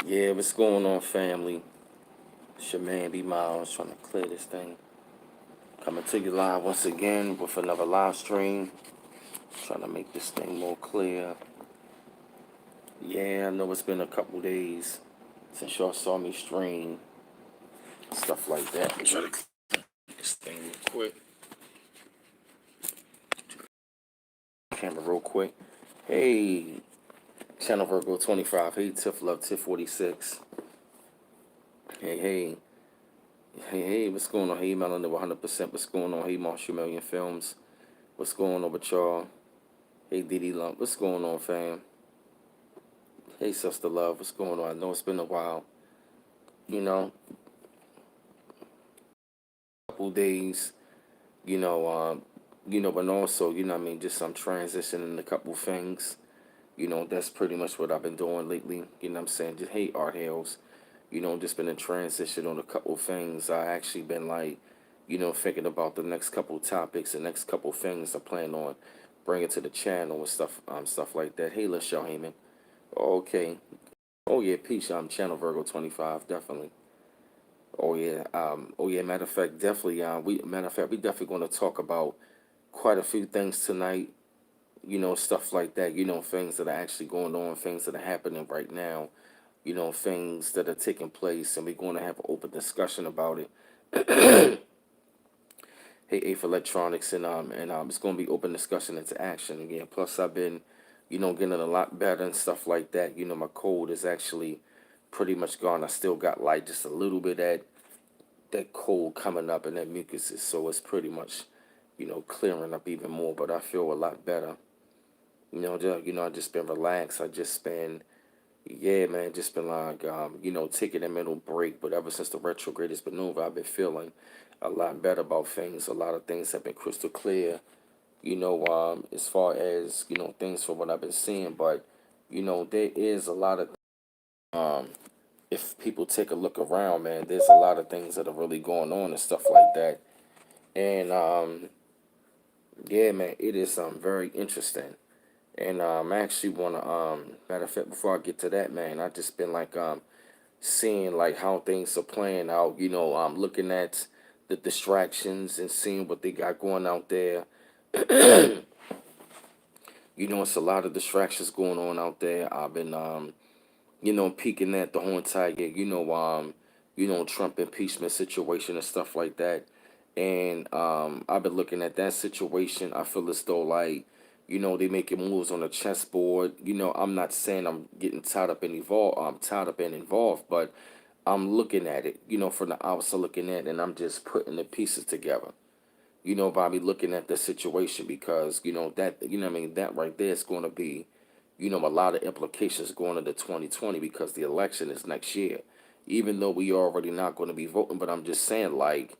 Yeah, what's going on, family? It's your man B Miles trying to clear this thing. Coming to you live once again with another live stream. Trying to make this thing more clear. Yeah, I know it's been a couple days since y'all saw me stream, stuff like that. I'm trying to clear this thing real quick. Camera real quick. Hey, Channel Virgo 25. Hey, Tiff Love, Tiff 46. Hey. Hey, what's going on? Hey, Melanin 100%. What's going on? Hey, Marshall Million Films. What's going on with y'all? Hey, DD Lump. What's going on, fam? Hey, Sister Love. What's going on? I know it's been a while. You know, couple days. You know, but also, I mean, just I'm transitioning a couple things. That's pretty much what I've been doing lately. You know what I'm saying? Just hey, Art Hills. Just been in transition on a couple things. I actually been like, thinking about the next couple topics, the next couple things I plan on bringing to the channel and stuff like that. Hey, LaShaw Heyman. Okay. Oh yeah, peace. I'm Channel Virgo 25, definitely. Oh yeah. Matter of fact, definitely. We definitely going to talk about quite a few things tonight. Stuff like that. Things that are actually going on, things that are happening right now. Things that are taking place, and we're going to have an open discussion about it. Hey, A for Electronics, and it's going to be open discussion into action again. Plus, I've been, getting a lot better and stuff like that. My cold is actually pretty much gone. I still got like just a little bit of that cold coming up and that mucus is, so it's pretty much, clearing up even more. But I feel a lot better. I just been relaxed. I just been, yeah, man, just been like, taking a mental break. But ever since the retrograded maneuver, I've been feeling a lot better about things. A lot of things have been crystal clear. As far as things from what I've been seeing. But there is a lot of um, if people take a look around, man, there's a lot of things that are really going on and stuff like that. And yeah, man, it is very interesting. And I actually wanna matter of fact, before I get to that, man, I just been like seeing like how things are playing out. Looking at the distractions and seeing what they got going out there. It's a lot of distractions going on out there. I've been peeking at the whole entire, Trump impeachment situation and stuff like that. And I've been looking at that situation. I feel as though like, they making moves on the chessboard. I'm not saying I'm getting tied up and involved. I'm tied up and involved, but I'm looking at it, from the outside looking at it, and I'm just putting the pieces together. By me looking at the situation because that what I mean that right there is going to be a lot of implications going into 2020 because the election is next year. Even though we already not going to be voting, but I'm just saying like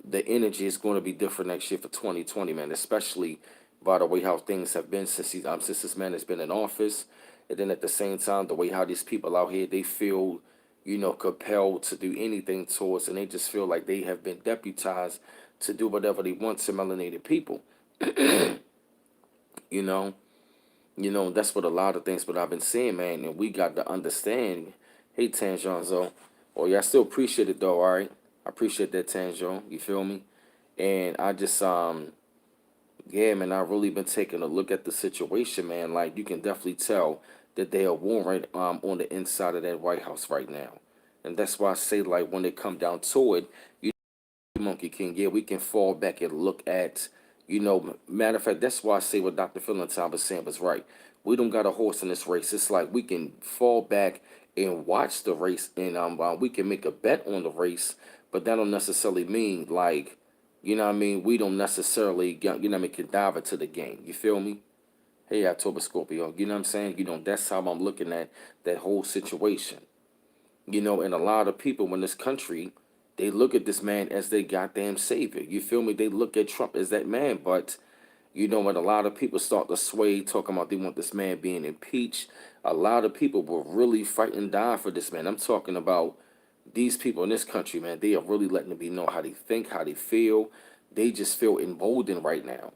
the energy is going to be different next year for 2020, man. Especially by the way how things have been since this man has been in office, and then at the same time the way how these people out here they feel, compelled to do anything to us, and they just feel like they have been deputized to do whatever they want to melanated people. You know, that's what a lot of things. But I've been saying, man, and we got to understand. Hey, Tanjonzo. Oh, yeah, I still appreciate it though. All right, I appreciate that, Tanjo. You feel me? And I just yeah, man, I've really been taking a look at the situation, man. Like you can definitely tell that they are warring on the inside of that White House right now, and that's why I say like when they come down to it, Monkey King, yeah, we can fall back and look at, matter of fact, that's why I say what Dr. Philantine was saying was right. We don't got a horse in this race. It's like we can fall back and watch the race, and we can make a bet on the race, but that don't necessarily mean like, what I mean, we don't necessarily, what I mean, can dive into the game. You feel me? Hey, October Scorpio, you know what I'm saying? That's how I'm looking at that whole situation. And a lot of people in this country, they look at this man as their goddamn savior. You feel me? They look at Trump as that man, but when a lot of people start to sway, talking about they want this man being impeached, a lot of people will really fight and die for this man. I'm talking about these people in this country, man. They are really letting it be know how they think, how they feel. They just feel emboldened right now.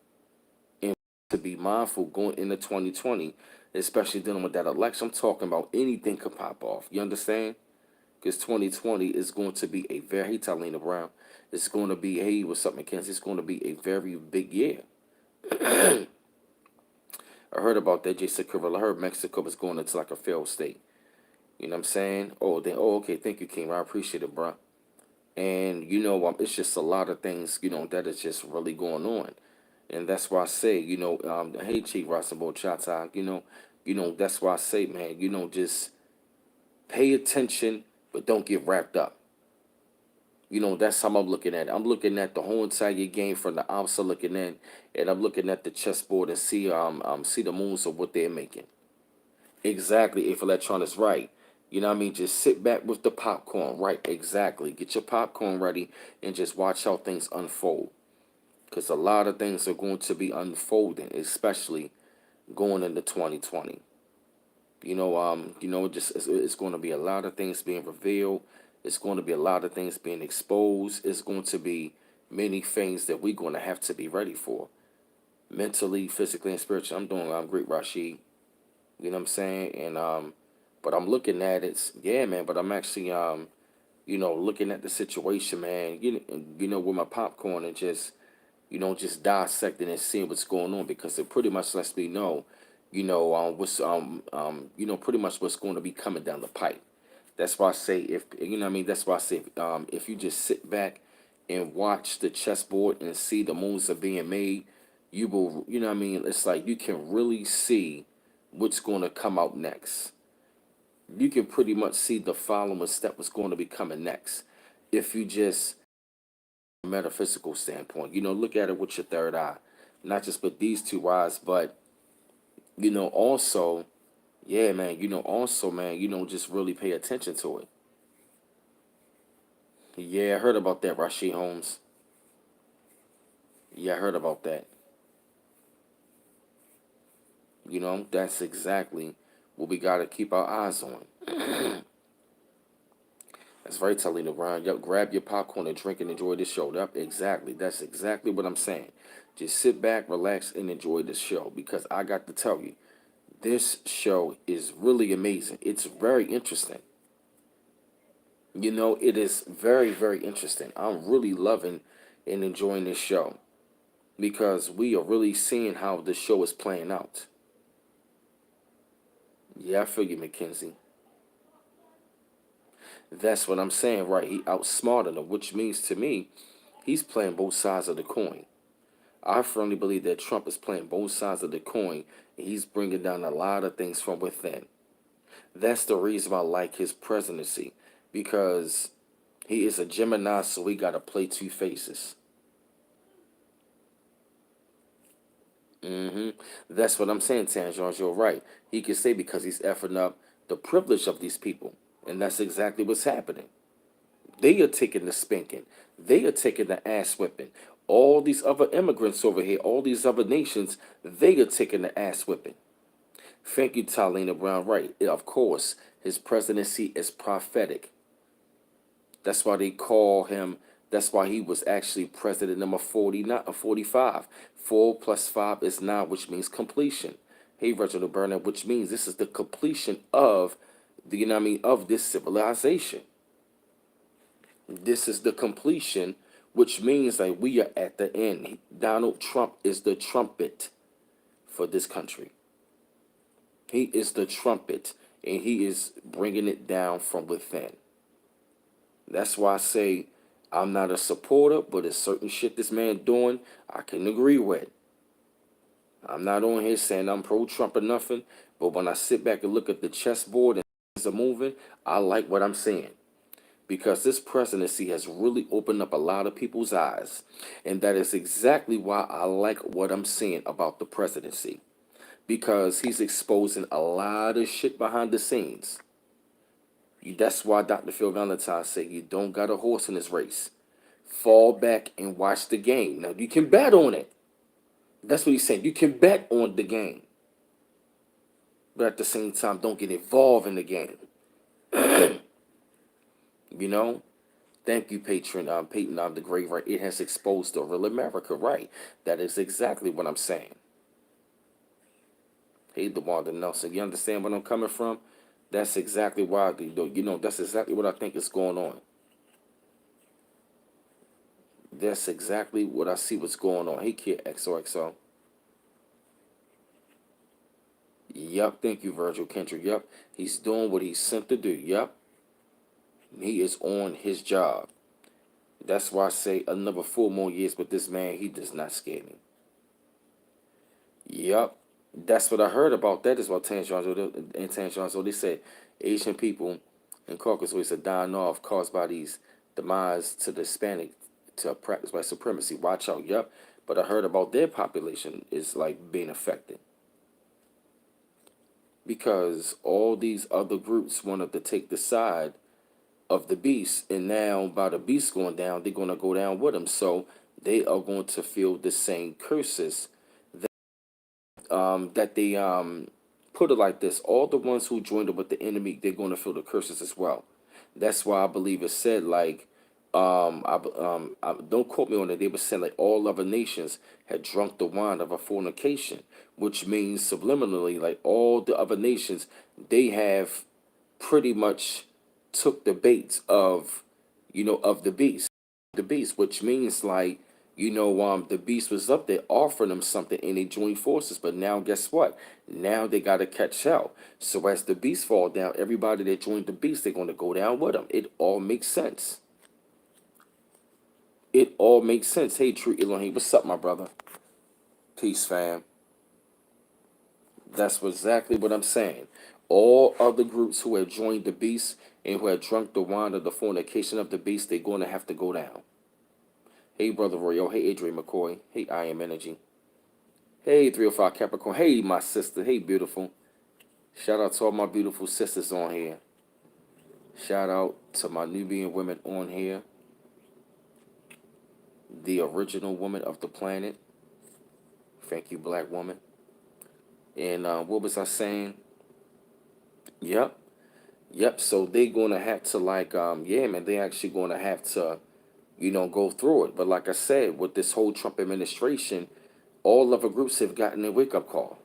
And to be mindful going into 2020, especially dealing with that election. I'm talking about anything could pop off. You understand? Because 2020 is going to be a very, hey, Talina Brown, it's going to be, hey, what's up, Mackenzie? It's going to be a very big year. I heard about that, Jason Curville. I heard Mexico was going into like a failed state. You know what I'm saying? Oh, then, oh, okay. Thank you, King. I appreciate it, bro. And, it's just a lot of things, that is just really going on. And that's why I say, hey, Chief Rossabo Chata, that's why I say, man, just pay attention, but don't get wrapped up. That's how I'm looking at it. I'm looking at the whole entire game from the outside looking in, and I'm looking at the chessboard and see the moves of what they're making. Exactly, if electronics right. You know what I mean? Just sit back with the popcorn. Right, exactly. Get your popcorn ready and just watch how things unfold. Because a lot of things are going to be unfolding, especially going into 2020. It's going to be a lot of things being revealed. It's going to be a lot of things being exposed. It's going to be many things that we're going to have to be ready for, mentally, physically, and spiritually. I'm great, Rashid. You know what I'm saying? And but I'm looking at it, yeah, man. But I'm actually looking at the situation, man. With my popcorn and just dissecting and seeing what's going on because it pretty much lets me know, pretty much what's going to be coming down the pipe. That's why I say if you know what I mean. That's why I say if you just sit back and watch the chessboard and see the moves are being made, you will, you know what I mean. It's like you can really see what's going to come out next. You can pretty much see the following step was going to be coming next if you just metaphysical standpoint. Look at it with your third eye, not just with these two eyes, but also, yeah, man. Also, man. Just really pay attention to it. Yeah, I heard about that, Rashid Holmes. Yeah, I heard about that. That's exactly what we got to keep our eyes on. That's right, Talina Brown. Yep, grab your popcorn and drink and enjoy the show. Yep, exactly. That's exactly what I'm saying. Just sit back, relax, and enjoy the show because I got to tell you, this show is really amazing. It's very interesting. It is very, very interesting. I'm really loving and enjoying this show because we are really seeing how the show is playing out. Yeah, I feel you, Mackenzie. That's what I'm saying, right? He outsmarted him, which means to me, he's playing both sides of the coin. I firmly believe that Trump is playing both sides of the coin, and he's bringing down a lot of things from within. That's the reason why I like his presidency, because he is a Gemini, so he got to play two faces. hmm That's what I'm saying, Tanjons. You're right. He can say because he's effing up the privilege of these people, and that's exactly what's happening. They are taking the spanking. They are taking the ass whipping. All these other immigrants over here, all these other nations, they are taking the ass whipping. Thank you, Talina Brown. Right. Of course, his presidency is prophetic. That's why they call him, that's why he was actually president number 40, not 45. 4 plus 5 is 9, which means completion. Hey, Reginald Burnett, which means this is the completion of the, of this civilization. This is the completion, which means that we are at the end. Donald Trump is the trumpet for this country. He is the trumpet, and he is bringing it down from within. That's why I say I'm not a supporter, but there's certain shit this man doing I can agree with. I'm not on here saying I'm pro-Trump or nothing, but when I sit back and look at the chessboard and things are moving, I like what I'm seeing. Because this presidency has really opened up a lot of people's eyes. And that is exactly why I like what I'm seeing about the presidency. Because he's exposing a lot of shit behind the scenes. That's why Dr. Phil Valentine said you don't got a horse in this race. Fall back and watch the game. Now, you can bet on it. That's what he's saying. You can bet on the game. But at the same time, don't get involved in the game. You know? Thank you, patron. Peyton, the great right. It has exposed the real America, right? That is exactly what I'm saying. Hey, DeWanda Nelson. You understand where I'm coming from? That's exactly why, that's exactly what I think is going on. That's exactly what I see what's going on. Hey, kid, XOXO. Yup, thank you, Virgil Kendrick. Yup, he's doing what he's sent to do. Yup, he is on his job. That's why I say another 4 more years, but this man, he does not scare me. Yup, that's what I heard about that as well, Tangiron. So they said Asian people in Caucasus are dying off caused by these demise to the Hispanic to practice white supremacy. Watch out, yup. But I heard about their population is like being affected because all these other groups wanted to take the side of the beast, and now by the beast going down, they're gonna go down with them. So they are going to feel the same curses that they put it like this: all the ones who joined up with the enemy, they're going to feel the curses as well. That's why I believe it said like don't quote me on it. They were saying like all other nations had drunk the wine of a fornication, which means subliminally like all the other nations they have pretty much took the bait of of the beast, which means like the beast was up there offering them something and they joined forces. But now guess what? Now they got to catch out. So as the beast fall down, everybody that joined the beast, they're going to go down with them. It all makes sense. It all makes sense. Hey, True Elohim, what's up, my brother? Peace, fam. That's exactly what I'm saying. All other groups who have joined the beast and who have drunk the wine of the fornication of the beast, they're going to have to go down. Hey, Brother Royal. Hey, Adrian McCoy. Hey, I Am Energy. Hey, 305 Capricorn. Hey, my sister. Hey, beautiful. Shout out to all my beautiful sisters on here. Shout out to my Nubian women on here. The original woman of the planet. Thank you, black woman. And what was I saying? Yep. Yep. So they gonna have to like yeah, man, they actually gonna have to, go through it. But like I said, with this whole Trump administration, all other groups have gotten a wake up call.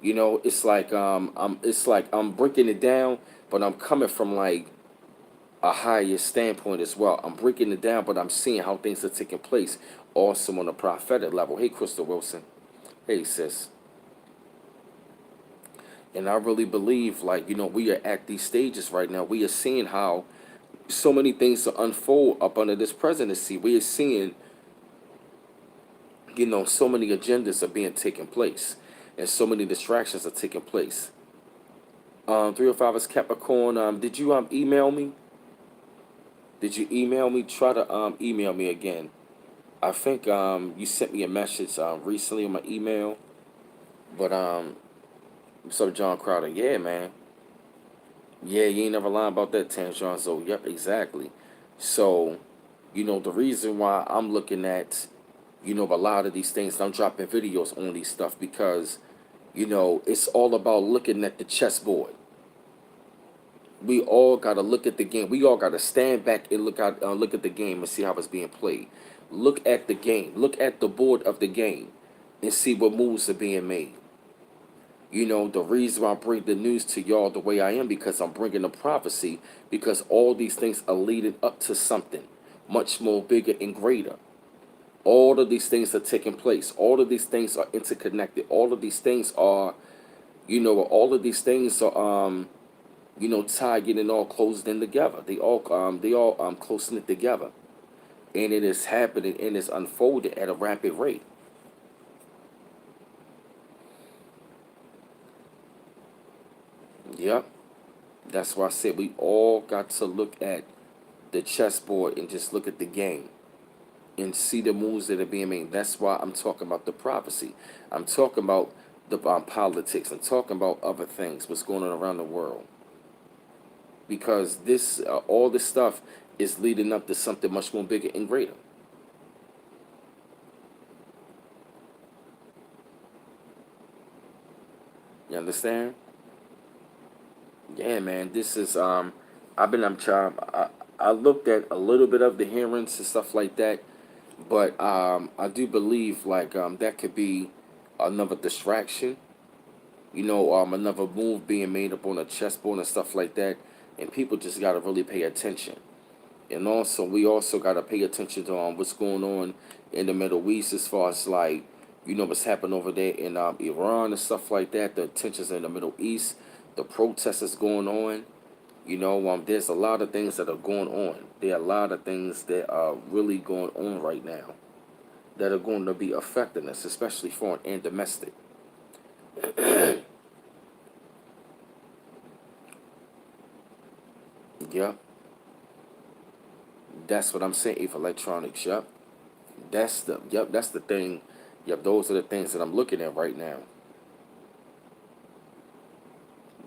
It's like I'm breaking it down, but I'm coming from like a higher standpoint as well. I'm breaking it down, but I'm seeing how things are taking place also on a prophetic level. Hey, Crystal Wilson. Hey, sis. And I really believe, like, we are at these stages right now. We are seeing how so many things to unfold up under this presidency. We are seeing, so many agendas are being taken place and so many distractions are taking place. 305 is Capricorn. Did you email me? Did you email me? Try to email me again. I think you sent me a message recently on my email. But what's up, John Crowder? Yeah, man. Yeah, you ain't never lying about that, Tanjon. So yep, exactly. So, the reason why I'm looking at, a lot of these things, I'm dropping videos on these stuff because, it's all about looking at the chessboard. We all gotta look at the game. We all gotta stand back and look at the game and see how it's being played. Look at the game. Look at the board of the game, and see what moves are being made. The reason why I bring the news to y'all the way I am because I'm bringing the prophecy because all these things are leading up to something much more bigger and greater. All of these things are taking place. All of these things are interconnected. All of these things are, all of these things are tied and all closed in together. They all close knit together, and it is happening and it's unfolding at a rapid rate. Yep, that's why I said we all got to look at the chessboard and just look at the game and see the moves that are being made. That's why I'm talking about the prophecy. I'm talking about the politics. I'm talking about other things, what's going on around the world, because this all this stuff is leading up to something much more bigger and greater. You understand? Yeah, man. This is I've been I'm trying. I looked at a little bit of the hearings and stuff like that, but I do believe like that could be another distraction. Another move being made up on a chessboard and stuff like that, and people just gotta really pay attention. And also, we also gotta pay attention to what's going on in the Middle East as far as like, what's happening over there in Iran and stuff like that. The tensions in the Middle East, the protests that's going on. There's a lot of things that are going on. There are a lot of things that are really going on right now that are going to be affecting us, especially foreign and domestic. Yep, that's what I'm saying. If electronics, yep, that's the thing. Yep, those are the things that I'm looking at right now.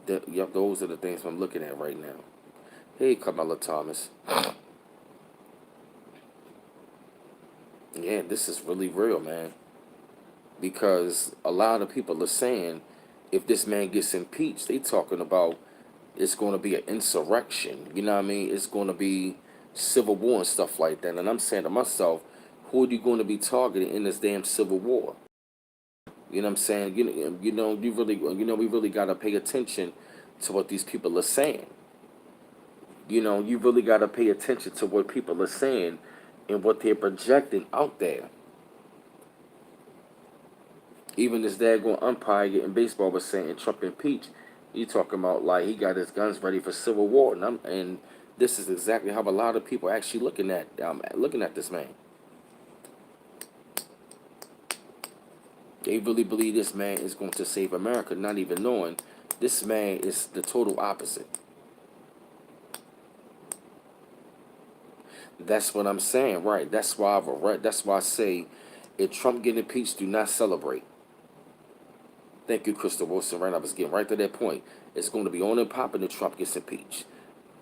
Yep, those are the things I'm looking at right now. Hey, Kamala Thomas. Yeah, this is really real, man. Because a lot of people are saying if this man gets impeached, they talking about it's going to be an insurrection. You know what I mean? It's going to be civil war and stuff like that. And I'm saying to myself, who are you going to be targeting in this damn civil war? You know what I'm saying? We really got to pay attention to what these people are saying. You really got to pay attention to what people are saying and what they're projecting out there. Even this daggone umpire in baseball was saying Trump impeached. You talking about like he got his guns ready for civil war, and this is exactly how a lot of people actually looking at this man. They really believe this man is going to save America, not even knowing this man is the total opposite. That's what I'm saying, right? That's why That's why I say, if Trump get impeached, do not celebrate. Thank you, Crystal Wilson. Right, I was getting right to that point. It's going to be on and popping if Trump gets impeached.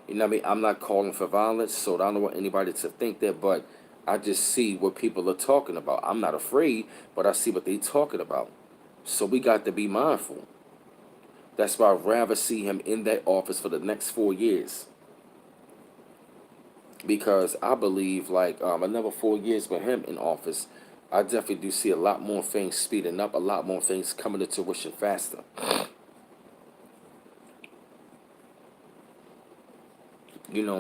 You know what I mean? I'm not calling for violence, so I don't want anybody to think that, but I just see what people are talking about. I'm not afraid, but I see what they're talking about. So we got to be mindful. That's why I'd rather see him in that office for the next 4 years. Because I believe, like, another 4 years with him in office, I definitely do see a lot more things speeding up, a lot more things coming to fruition faster.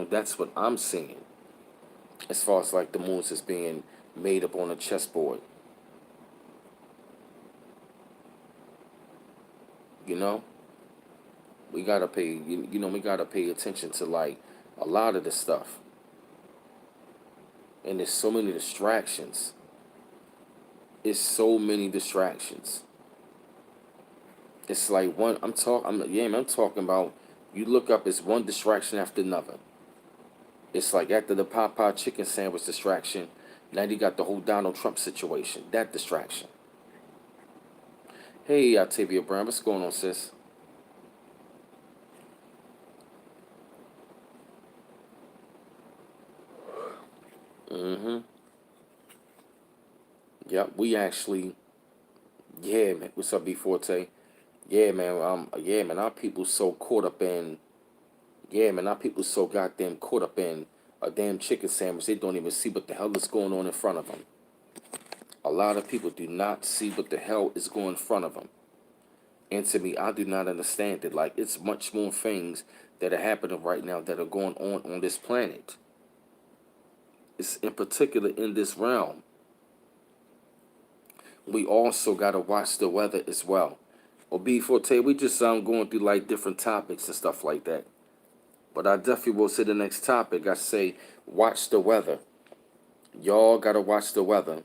That's what I'm seeing as far as like the moves that's being made up on a chessboard. You know, we gotta pay attention to like a lot of this stuff. And there's so many distractions. It's so many distractions. It's like one. I'm talking about. You look up, it's one distraction after another. It's like after the Popeye chicken sandwich distraction, now you got the whole Donald Trump situation. That distraction. Hey, Octavia Brown, what's going on, sis? Mm-hmm. Yep, we actually. Yeah, man. What's up, B Forte? Yeah, man. Yeah, man. Our people so caught up in. Yeah, man. Our people so goddamn caught up in a damn chicken sandwich. They don't even see what the hell is going on in front of them. A lot of people do not see what the hell is going in front of them. And to me, I do not understand it. Like, it's much more things that are happening right now that are going on this planet. It's in particular in this realm. We also got to watch the weather as well. Or B Forte, we just going through like different topics and stuff like that. But I definitely will say the next topic. I say, watch the weather. Y'all got to watch the weather.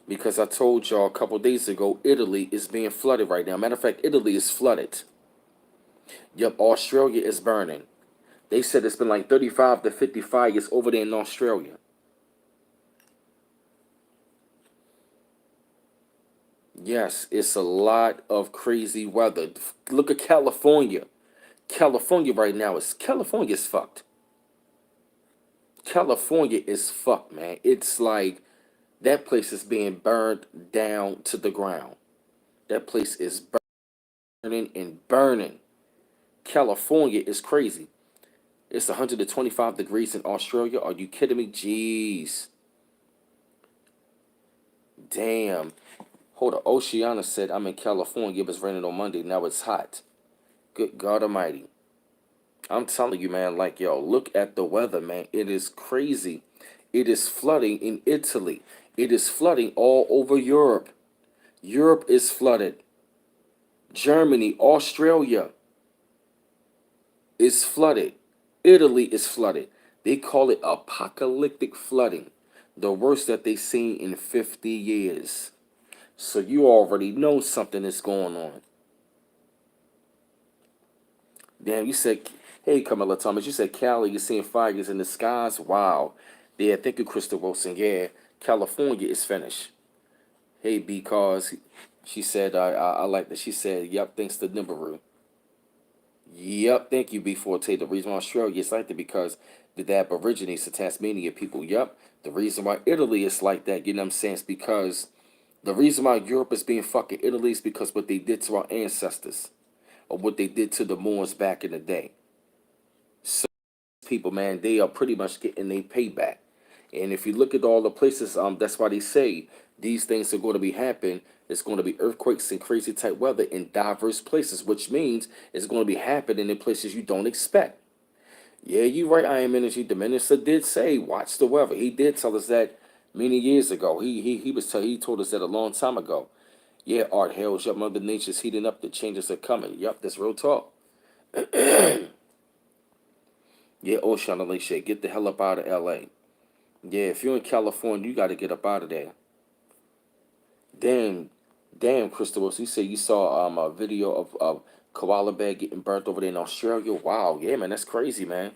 Because I told y'all a couple days ago, Italy is being flooded right now. Matter of fact, Italy is flooded. Yep, Australia is burning. They said it's been like 35 to 50 fires over there in Australia. Yes, it's a lot of crazy weather. Look at California. California is fucked. California is fucked, man. It's like that place is being burned down to the ground. That place is burning and burning. California is crazy. It's 125 degrees in Australia. Are you kidding me? Jeez. Damn. Hold on. Oceana said, I'm in California. It was raining on Monday. Now it's hot. Good God Almighty. I'm telling you, man, like, yo, look at the weather, man. It is crazy. It is flooding in Italy. It is flooding all over Europe. Europe is flooded. Germany, Australia is flooded. Italy is flooded. They call it apocalyptic flooding, the worst that they've seen in 50 years. So you already know something is going on. Damn, you said, hey, Kamala Thomas, you said Cali, you're seeing fires in the skies. Wow. Yeah, thank you, Crystal Wilson. Yeah, California is finished. Hey, because she said, I like that. She said, yep, thanks to Nibiru. Yep, thank you, B4T. The reason why Australia is like that because the Aborigines, the Tasmanian people. Yep. The reason why Italy is like that, you know what I'm saying, is because the reason why Europe is being fucking Italy is because what they did to our ancestors or what they did to the Moors back in the day. So people, man, they are pretty much getting their payback. And if you look at all the places, that's why they say these things are going to be happening. It's going to be earthquakes and crazy type weather in diverse places, which means it's going to be happening in places you don't expect. Yeah, you right. I am energy. The minister did say, "Watch the weather." He did tell us that many years ago. He told us that a long time ago. Yeah, Art Hales, yup, Mother Nature's heating up. The changes are coming. Yup, that's real talk. Yeah, Ocean Alicia, get the hell up out of L.A. Yeah, if you're in California, you got to get up out of there. Damn, damn, Crystal. So you say you saw a video of koala bear getting burnt over there in Australia? Wow, yeah, man, that's crazy, man.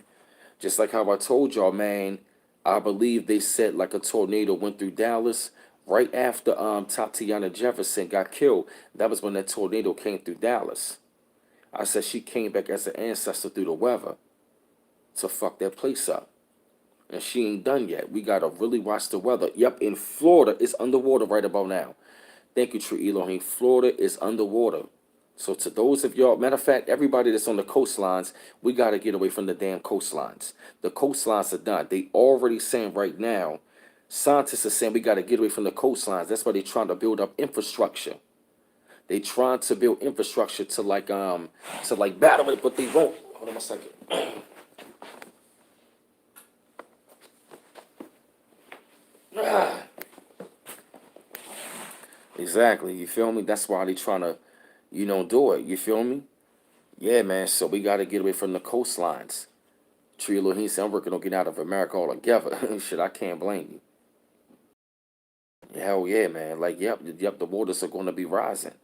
Just like how I told y'all, man. I believe they said like a tornado went through Dallas right after Tatiana Jefferson got killed. That was when that tornado came through Dallas. I said she came back as an ancestor through the weather to fuck that place up. And she ain't done yet. We gotta really watch the weather. Yep, in Florida, it's underwater right about now. Thank you, True Elohim. Florida is underwater. So to those of y'all, matter of fact, everybody that's on the coastlines, we got to get away from the damn coastlines. The coastlines are done. They already saying right now, scientists are saying we got to get away from the coastlines. That's why they're trying to build up infrastructure. They trying to build infrastructure to like battle it, but they won't. Hold on a second. Exactly. You feel me? That's why they trying to, do it. You feel me? Yeah, man. So we got to get away from the coastlines. Tree Elohim said, I'm working on getting out of America altogether. Shit, I can't blame you. Hell yeah, man. Like, yep, the waters are going to be rising.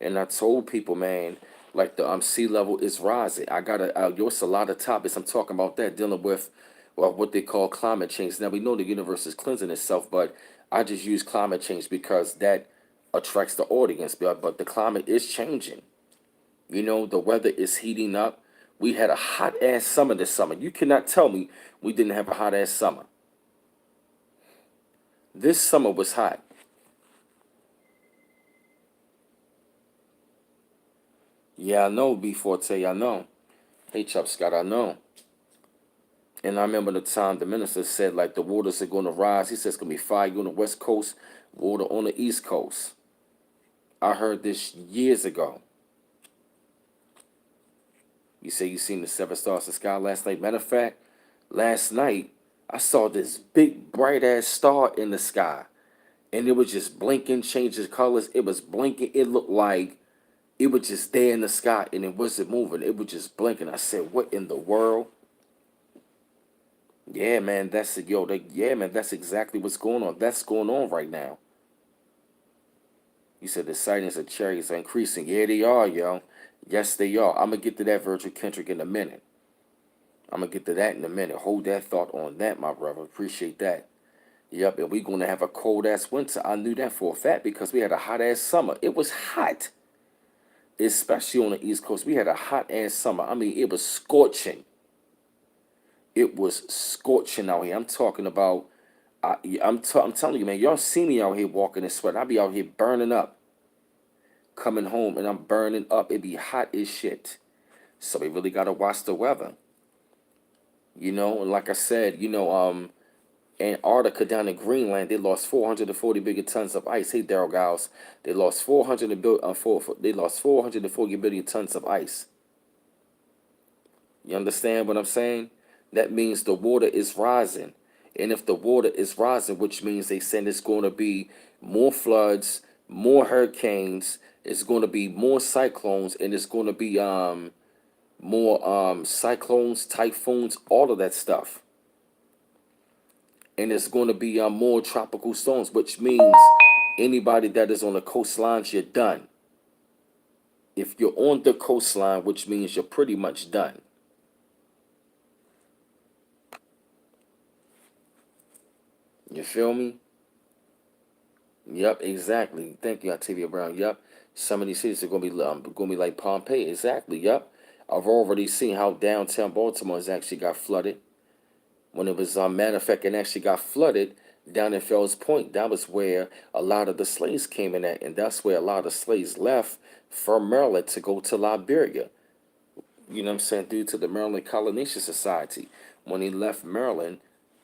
And I told people, man, like the sea level is rising. I got a lot of topics. I'm talking about that, dealing with well, what they call climate change. Now, we know the universe is cleansing itself, but I just use climate change because that attracts the audience. But the climate is changing. The weather is heating up. We had a hot ass summer this summer. You cannot tell me we didn't have a hot ass summer. This summer was hot. Yeah, I know, B4T, I know. Hey, Chuck Scott, I know. And I remember the time the minister said, like, the waters are going to rise. He says it's going to be fire on the West Coast, water on the East Coast. I heard this years ago. You say you seen the seven stars in the sky last night. Matter of fact, last night, I saw this big, bright ass star in the sky. And it was just blinking, changing colors. It was blinking. It looked like it was just there in the sky and it wasn't moving. It was just blinking. I said, what in the world? Yeah, man, yeah, man, that's exactly what's going on. That's going on right now. You said the sightings of chariots are increasing. Yeah, they are, yo. Yes, they are. I'm going to get to that, Virgil Kendrick, in a minute. I'm going to get to that in a minute. Hold that thought on that, my brother. Appreciate that. Yep, and we're going to have a cold-ass winter. I knew that for a fact because we had a hot-ass summer. It was hot, especially on the East Coast. We had a hot-ass summer. I mean, it was scorching. It was scorching out here. I'm talking about, I'm telling you, man, y'all see me out here walking in sweat. I be out here burning up, coming home, and I'm burning up. It be hot as shit. So we really got to watch the weather. And like I said, Antarctica down in Greenland, they lost 440 billion tons of ice. Hey, Daryl Giles, they lost 440 billion tons of ice. You understand what I'm saying? That means the water is rising. And if the water is rising, which means they said it's going to be more floods, more hurricanes, it's going to be more cyclones, and it's going to be more cyclones, typhoons, all of that stuff. And it's going to be more tropical storms, which means anybody that is on the coastlines, you're done. If you're on the coastline, which means you're pretty much done. You feel me? Yep, exactly. Thank you, Octavia Brown. Yep. Some of these cities are gonna be like Pompeii. Exactly. Yep. I've already seen how downtown Baltimore has actually got flooded. When it was matter of fact, it actually got flooded down in Fells Point. That was where a lot of the slaves came in at, and that's where a lot of slaves left from Maryland to go to Liberia. You know what I'm saying? Due to the Maryland Colonization Society. When he left Maryland,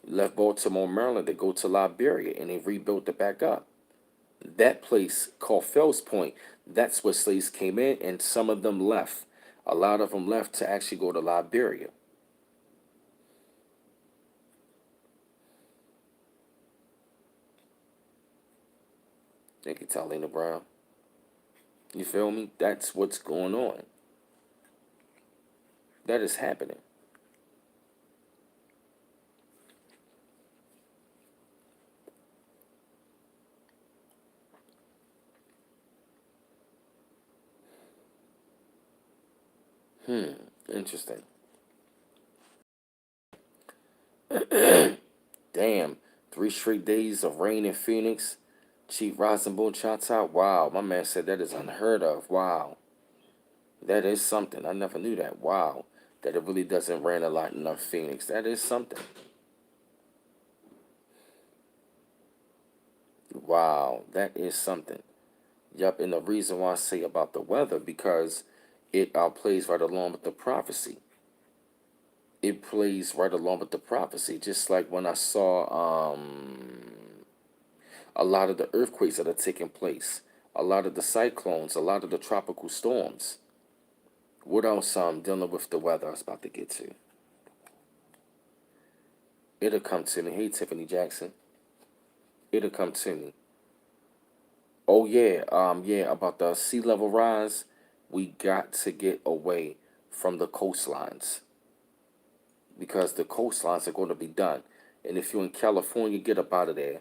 left Baltimore, Maryland to go to Liberia, and they rebuilt it back up. That place called Fells Point, that's where slaves came in, and some of them left. A lot of them left to actually go to Liberia. Thank you, Talina Brown. You feel me? That's what's going on. That is happening. Interesting. Damn. 3 straight days of rain in Phoenix. Chief Rosenboom shouts out. Wow. My man said that is unheard of. Wow. That is something. I never knew that. Wow. That it really doesn't rain a lot in Phoenix. That is something. Wow. That is something. Yep. And the reason why I say about the weather, because it plays right along with the prophecy. It plays right along with the prophecy. Just like when I saw a lot of the earthquakes that are taking place, a lot of the cyclones, a lot of the tropical storms. What else dealing with the weather I was about to get to? It'll come to me. Hey, Tiffany Jackson. It'll come to me. Oh yeah, yeah, about the sea level rise. We got to get away from the coastlines because the coastlines are going to be done. And if you're in California, get up out of there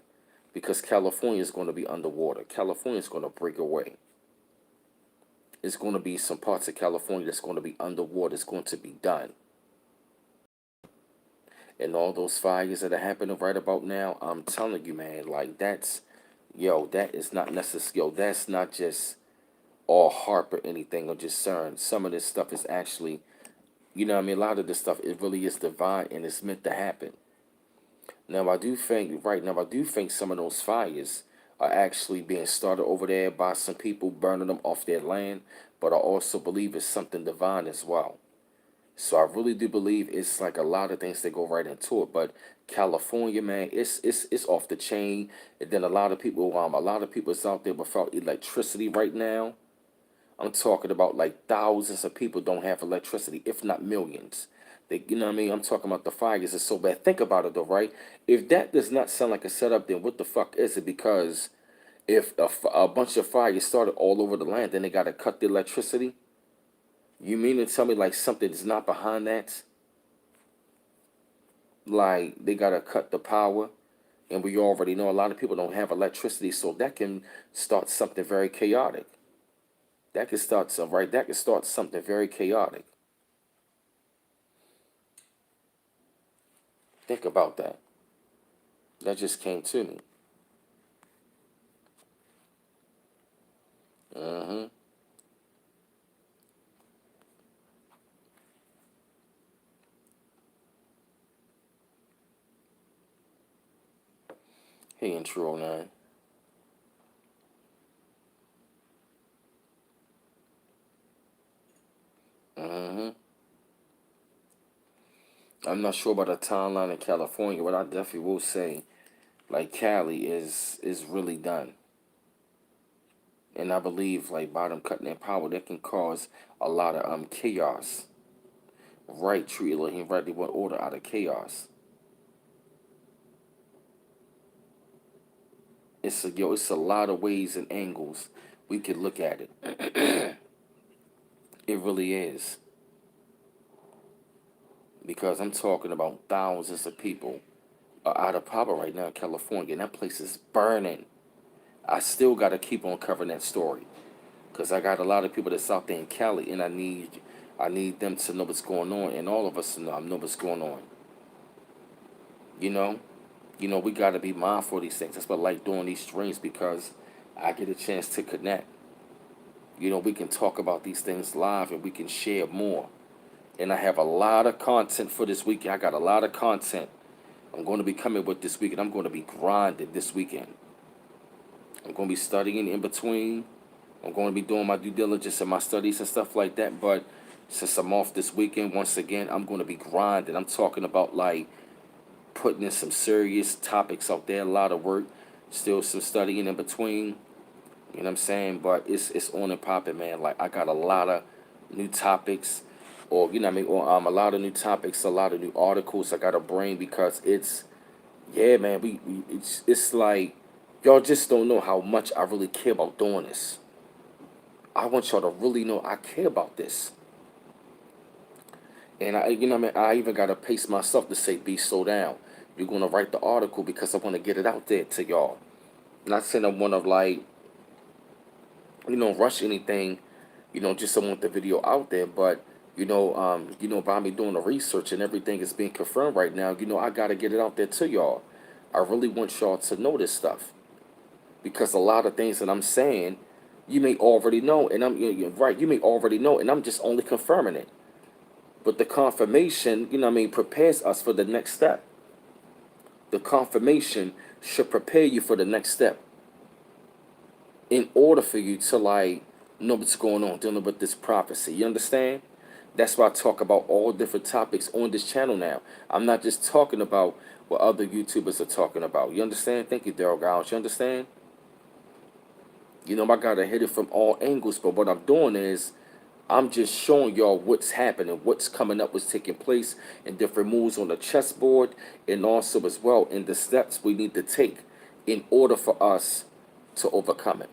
because California is going to be underwater. California is going to break away. It's going to be some parts of California that's going to be underwater. It's going to be done. And all those fires that are happening right about now, I'm telling you, man, like that's, yo, that is not necessary. Yo, that's not just all harp or anything or just CERN. Some of this stuff is actually, you know what I mean? A lot of this stuff, it really is divine and it's meant to happen. Now, I do think, right now, I do think some of those fires are actually being started over there by some people burning them off their land, but I also believe it's something divine as well. So I really do believe it's like a lot of things that go right into it. But California, man, it's off the chain. And then a lot of people is out there without electricity right now. I'm talking about like thousands of people don't have electricity, if not millions. They, you know what I mean? I'm talking about the fires is so bad. Think about it though, right? If that does not sound like a setup, then what the fuck is it? Because if a bunch of fires started all over the land, then they got to cut the electricity. You mean to tell me like something is not behind that? Like they got to cut the power, and we already know a lot of people don't have electricity, so that can start something very chaotic. That could start some right. That could start something very chaotic. Think about that. That just came to me. Hmm. Hey, Intro 9. Hmm. I'm not sure about the timeline in California, but I definitely will say, like Cali is really done, and I believe like by them cutting their power, that can cause a lot of chaos. Right, true Elohim, right? They want order out of chaos. It's a lot of ways and angles we could look at it. It really is, because I'm talking about thousands of people are out of power right now in California, and that place is burning. I still got to keep on covering that story because I got a lot of people that's out there in Cali, and I need them to know what's going on, and all of us to know what's going on. You know, we got to be mindful of these things. That's what I like doing these streams, because I get a chance to connect. We can talk about these things live, and we can share more. And I have a lot of content for this weekend. I got a lot of content I'm going to be coming with this weekend. I'm going to be grinding this weekend. I'm going to be studying in between. I'm going to be doing my due diligence and my studies and stuff like that. But since I'm off this weekend, once again, I'm going to be grinding. I'm talking about like putting in some serious topics out there, a lot of work, still some studying in between. You know what I'm saying? But it's on and popping, man. Like I got a lot of new topics, or you know what I mean, or a lot of new topics, a lot of new articles I got to bring, because yeah, man. It's like y'all just don't know how much I really care about doing this. I want y'all to really know I care about this. And what I mean, I even gotta pace myself to say, "Be slow down. You're gonna write the article because I want to get it out there to y'all." Not saying I want to like, rush anything, just I want the video out there. But by me doing the research and everything is being confirmed right now, I gotta get it out there to y'all. I really want y'all to know this stuff, because a lot of things that I'm saying, you may already know, and you're right. You may already know, and I'm just only confirming it. But the confirmation, prepares us for the next step. The confirmation should prepare you for the next step, in order for you to like know what's going on dealing with this prophecy. You understand? That's why I talk about all different topics on this channel now. I'm not just talking about what other YouTubers are talking about. You understand? Thank you, Daryl Giles. You understand? I gotta hit it from all angles, but what I'm doing is I'm just showing y'all what's happening, what's coming up, what's taking place, and different moves on the chessboard, and also as well in the steps we need to take in order for us to overcome it.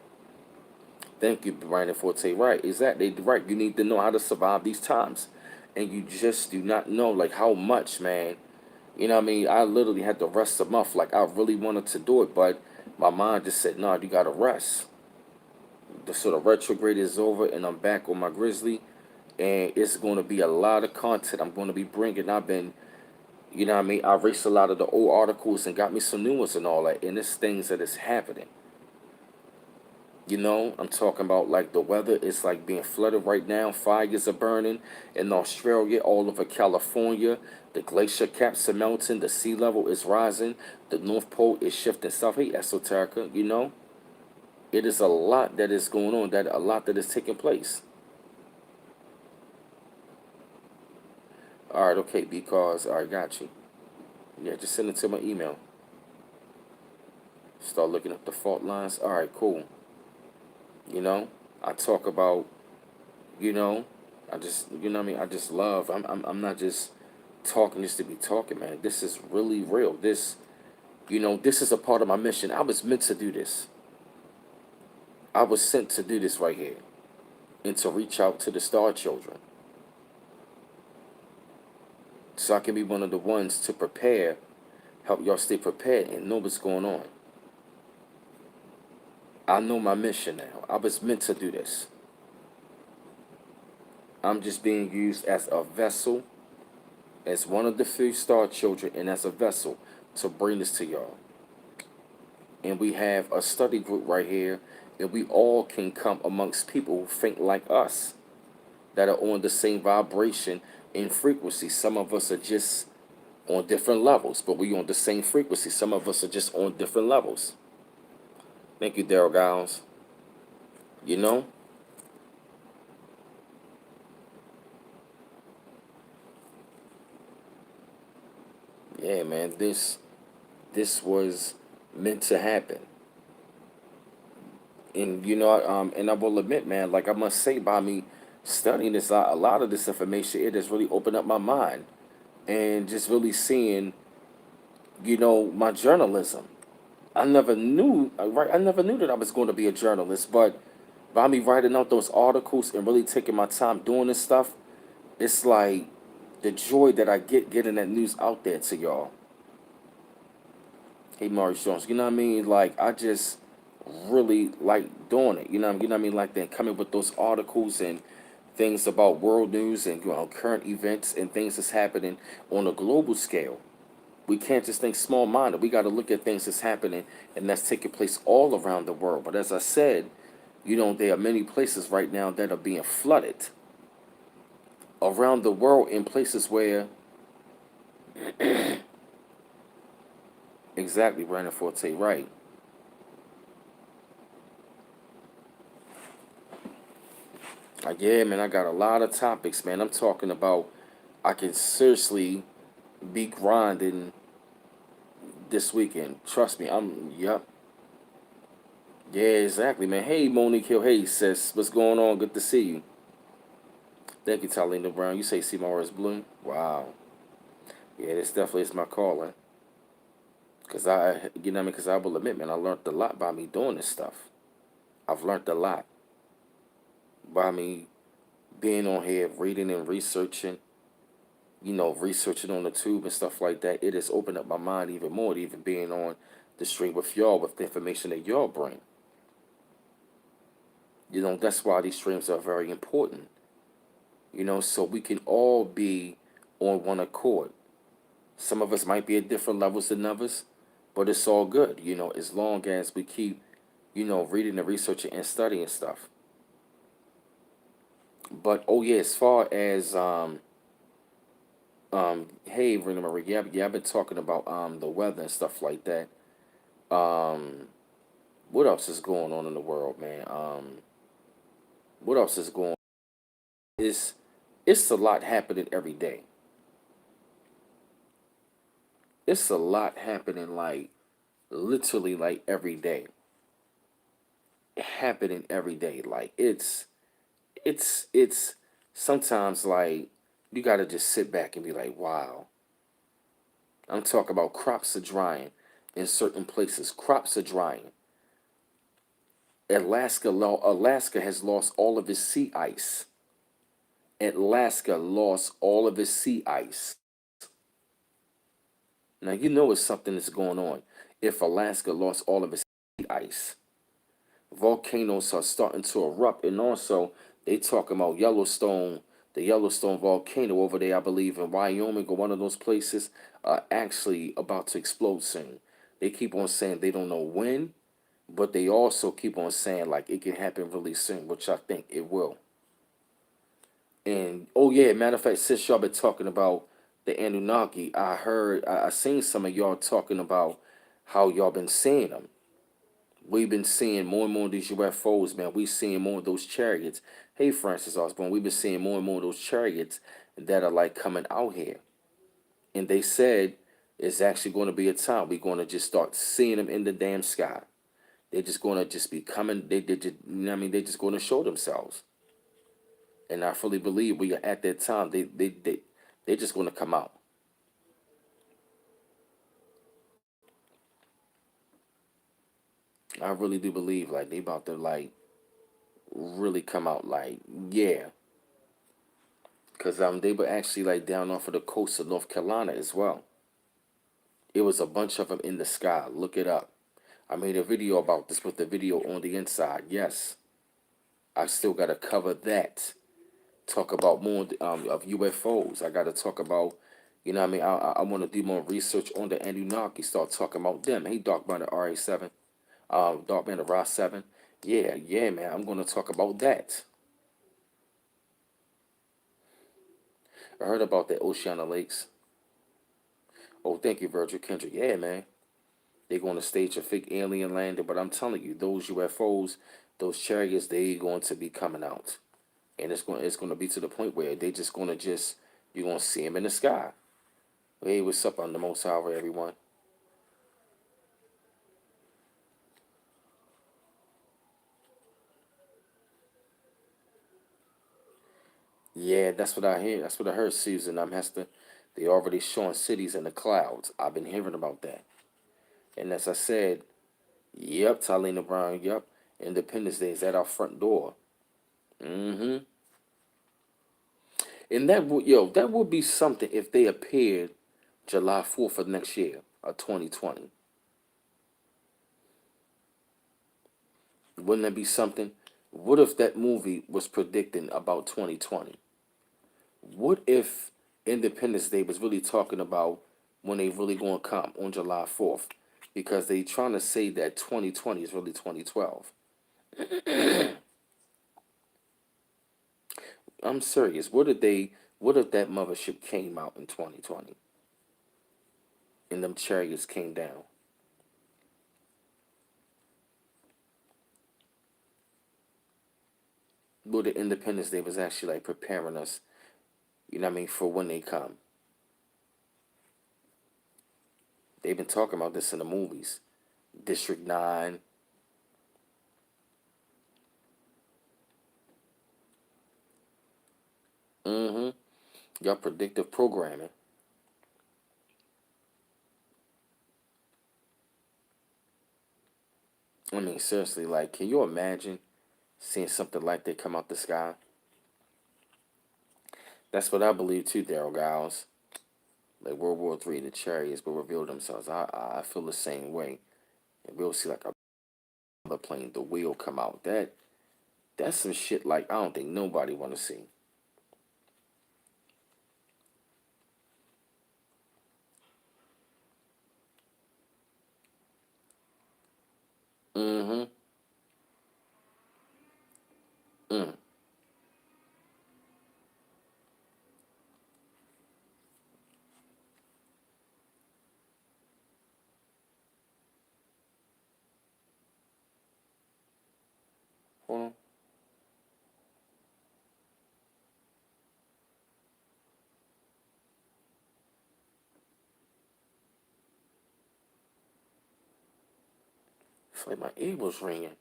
Thank you, Brian Forte. Right, exactly. Right. You need to know how to survive these times. And you just do not know like how much, man. You know what I mean? I literally had to rest a month. Like I really wanted to do it, but my mind just said, no, you gotta rest. The sort of retrograde is over, and I'm back on my Grizzly, and it's going to be a lot of content I'm going to be bringing. I've been, what I mean, I erased a lot of the old articles and got me some new ones and all that, and it's things that is happening. I'm talking about like the weather is like being flooded right now. Fires are burning in Australia, all over California. The glacier caps are melting. The sea level is rising. The North Pole is shifting south. Hey, Esoterica, it is a lot that is going on, that a lot that is taking place. All right, okay, because all right, got you. Yeah, just send it to my email. Start looking up the fault lines. All right, cool. You know, I talk about, you know, I just, what I mean, I just love. I'm not just talking just to be talking, man. This is really real. This is a part of my mission. I was meant to do this. I was sent to do this right here, and to reach out to the star children, so I can be one of the ones to prepare, help y'all stay prepared and know what's going on. I know my mission now. I was meant to do this. I'm just being used as a vessel, as one of the few star children, and as a vessel to bring this to y'all. And we have a study group right here, and we all can come amongst people who think like us, that are on the same vibration and frequency. Some of us are just on different levels, but we on the same frequency. Some of us are just on different levels. Thank you, Daryl Giles. You know? Yeah, man, this was meant to happen. And and I will admit, man, like I must say, by me studying this, a lot of this information, it has really opened up my mind, and just really seeing, my journalism. I never knew, right? I never knew that I was going to be a journalist, but by me writing out those articles and really taking my time doing this stuff, it's like the joy that I get getting that news out there to y'all. Hey, Maurice Jones, you know what I mean? Like, I just really like doing it. You know what I mean? Like, then coming with those articles and things about world news and current events and things that's happening on a global scale. We can't just think small minded. We got to look at things that's happening and that's taking place all around the world. But as I said, there are many places right now that are being flooded around the world in places where, exactly, Brandon Forte, right. Yeah, man, I got a lot of topics, man. I'm talking about, I can seriously be grinding this weekend. Trust me, yep. Yeah, exactly, man. Hey, Monique Hill. Hey, sis. What's going on? Good to see you. Thank you, Talina Brown. You say see Morris Bloom? Wow. Yeah, this definitely is my calling. Because because I will admit, man, I learned a lot by me doing this stuff. I've learned a lot by me being on here, reading and researching, researching on the tube and stuff like that. It has opened up my mind even more to even being on the stream with y'all with the information that y'all bring. That's why these streams are very important. So we can all be on one accord. Some of us might be at different levels than others, but it's all good, as long as we keep, reading and researching and studying stuff. But oh yeah, as far as hey Rena Marie, yeah, yeah, I've been talking about the weather and stuff like that. Um, what else is going on in the world, man? What else is going? It's it's a lot happening every day. It's a lot happening, like literally, like every day, happening every day. Like it's sometimes like you gotta just sit back and be like, wow. I'm talking about crops are drying in certain places. Crops are drying. Alaska has lost all of its sea ice. Alaska lost all of its sea ice. Now you know it's something that's going on. If Alaska lost all of its sea ice, volcanoes are starting to erupt, and also they talking about Yellowstone, the Yellowstone volcano over there, I believe in Wyoming or one of those places, are actually about to explode soon. They keep on saying they don't know when, but they also keep on saying like it can happen really soon, which I think it will. And oh yeah, matter of fact, since y'all been talking about the Anunnaki, I seen some of y'all talking about how y'all been seeing them. We've been seeing more and more of these UFOs, man. We seeing more of those chariots. Hey, Francis Osborne, we've been seeing more and more of those chariots that are like coming out here. And they said it's actually going to be a time we're going to just start seeing them in the damn sky. They're just going to just be coming. They just, they're just going to show themselves. And I fully believe we are at that time. They're just going to come out. I really do believe like they about to like really come out. Like yeah, because they were actually like down off of the coast of North Carolina as well. It was a bunch of them in the sky. Look it up. I made a video about this with the video on the inside. Yes, I still got to cover that. Talk about more of UFOs. I got to talk about, I want to do more research on the Anunnaki. Start talking about them. Hey, Dark Matter RA7, Dark Matter Ra 7. Yeah, yeah, man. I'm going to talk about that. I heard about the Oceana Lakes. Oh, thank you, Virgil Kendrick. Yeah, man. They're going to stage a fake alien landing, but I'm telling you, those UFOs, those chariots, they going to be coming out, and it's going to be to the point where they just going to just you're going to see them in the sky. Hey, what's up on the Most Hour, everyone? Yeah, that's what I hear. That's what I heard, Susan. Hester. They already showing cities in the clouds. I've been hearing about that. And as I said, yep, Talina Brown, yep. Independence Day is at our front door. Mm-hmm. And that would, that would be something if they appeared July 4th of next year, of 2020. Wouldn't that be something? What if that movie was predicting about 2020? What if Independence Day was really talking about when they really going to come on July 4th? Because they trying to say that 2020 is really 2012. I'm serious. What if that mothership came out in 2020 and them chariots came down? What the Independence Day was actually like preparing us, you know what I mean, for when they come. They've been talking about this in the movies. District 9. Mm-hmm. Your predictive programming. I mean, seriously, like, can you imagine seeing something like that come out the sky? That's what I believe too, Daryl Giles. Like World War III, the chariots will reveal themselves. I feel the same way. And we'll see like a plane, the wheel come out. That's some shit like I don't think nobody wanna see. Mm-hmm. Mm. Hold on. It's like my ear was ringing.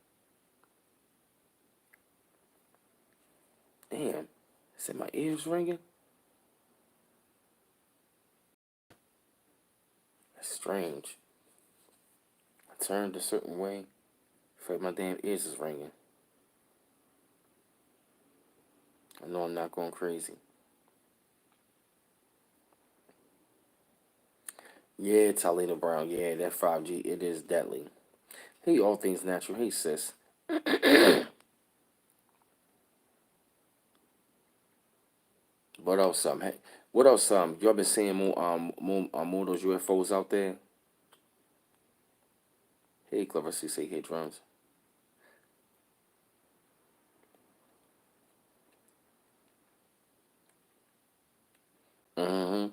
Damn. Said my ears ringing? That's strange. I turned a certain way. Feel like my damn ears is ringing. I know I'm not going crazy. Yeah, Talina Brown. Yeah, that 5G, it is deadly. Hey, all things natural. Hey, sis. What else? Hey, what else? Y'all been seeing more of those UFOs out there? Hey, Clever C. Say, hey, drums. Mm-hmm.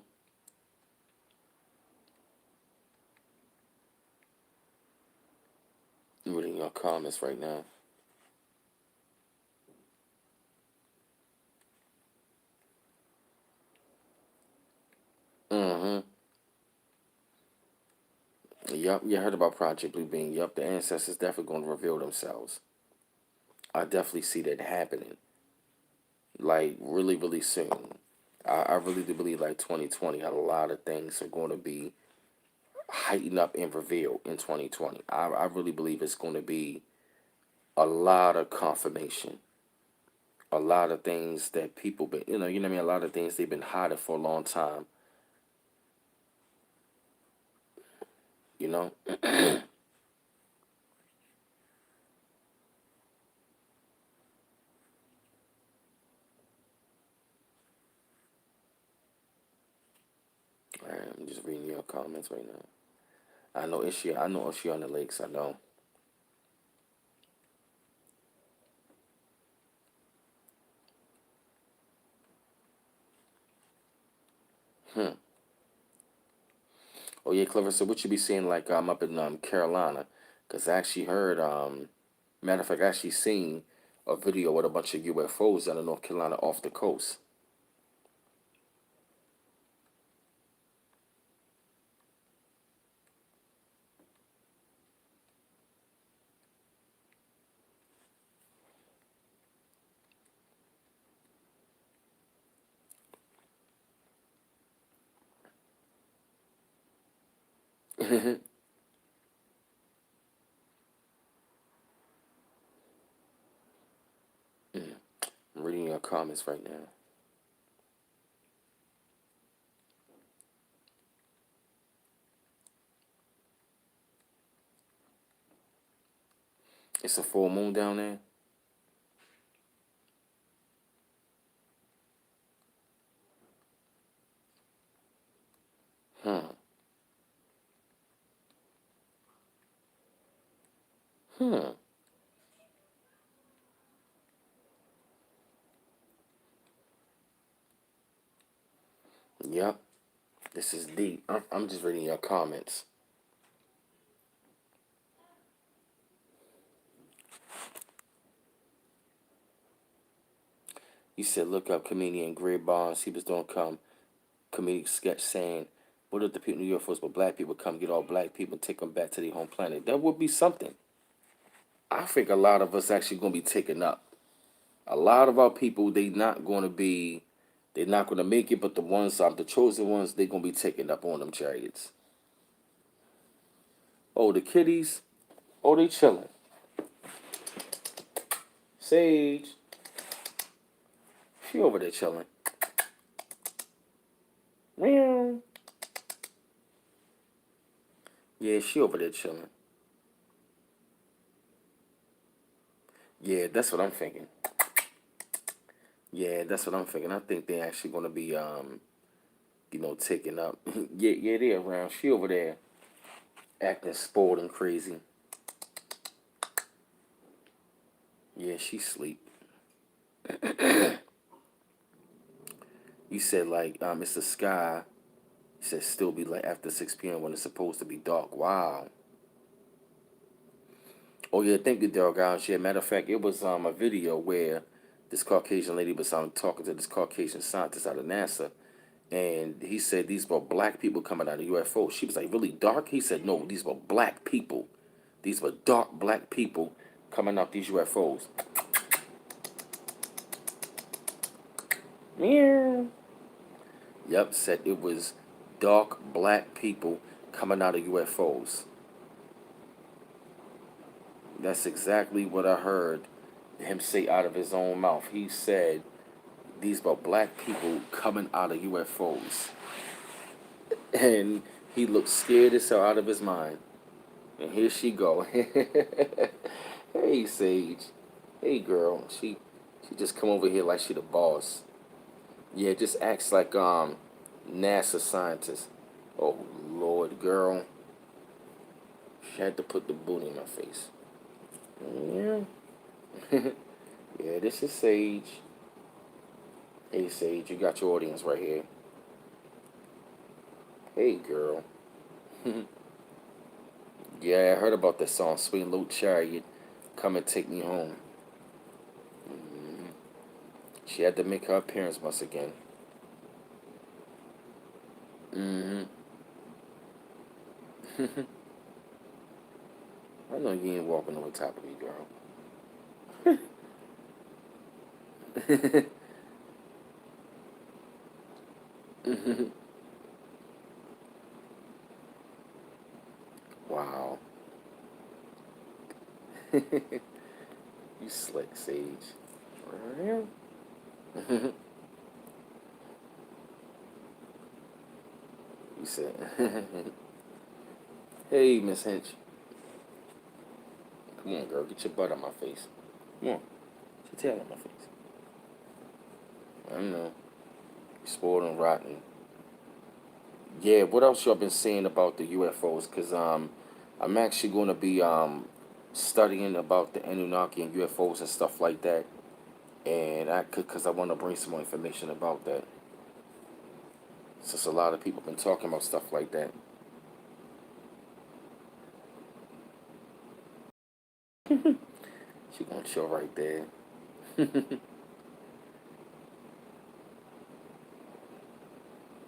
I'm reading your comments right now. Mm-hmm. Yup, you heard about Project Blue Beam. Yup, the ancestors definitely going to reveal themselves. I definitely see that happening. Like, really, really soon. I really do believe, like, 2020, a lot of things are going to be heightened up and revealed in 2020. I really believe it's going to be a lot of confirmation. A lot of things that people been, you know what I mean? A lot of things they've been hiding for a long time, you know? All right, I'm just reading your comments right now. I know she on the lakes, I know. Hmm. Oh yeah, Clever. So what you be seeing like up in Carolina? Cause I actually heard matter of fact, I actually seen a video with a bunch of UFOs out of North Carolina off the coast. I'm reading your comments right now. It's a full moon down there. Hmm. Hmm. Yep. This is deep. I'm just reading your comments. You said look up comedian Greg Barnes. He was doing comedic sketch saying, "What if the people in New York was but black people come get all black people and take them back to their home planet?" That would be something. I think a lot of us actually going to be taken up. A lot of our people, they're not going to make it. But the ones, the chosen ones, they're going to be taken up on them chariots. Oh, the kiddies, oh, they chilling. Sage, she over there chilling. Meow. Yeah, she over there chilling. Yeah, that's what I'm thinking. Yeah, that's what I'm thinking. I think they're actually going to be, taken up. Yeah, yeah, they're around. She over there acting spoiled and crazy. Yeah, she sleep. You said like it's the sky. You said still be like after 6 p.m. when it's supposed to be dark. Wow. Oh yeah, thank you, Daryl guys. Yeah, matter of fact, it was a video where this Caucasian lady was talking to this Caucasian scientist out of NASA, and he said these were black people coming out of UFO. She was like, really dark? He said, no, these were black people. These were dark black people coming out these UFOs. Meow. Yep, said it was dark black people coming out of UFOs. That's exactly what I heard him say out of his own mouth. He said these were black people coming out of UFOs. And he looked scared as hell out of his mind. And here she go. Hey Sage. Hey girl. She just come over here like she the boss. Yeah, just acts like NASA scientist. Oh Lord, girl. She had to put the boot in my face. Yeah. Yeah, this is Sage. Hey Sage, you got your audience right here. Hey girl. Yeah, I heard about that song, Sweet Little Chariot. Come and take me home. She had to make her appearance once again. Mm-hmm. I know you ain't walking over top of me, girl. Wow. You slick, Sage. You said, hey, Miss Hinch. Come on, girl. Get your butt on my face. Come on. Get your tail on my face. I know. Spoiled and rotten. Yeah, what else y'all been saying about the UFOs? Because I'm actually going to be studying about the Anunnaki and UFOs and stuff like that. And because I want to bring some more information about that. Since a lot of people been talking about stuff like that. She gonna chill right there.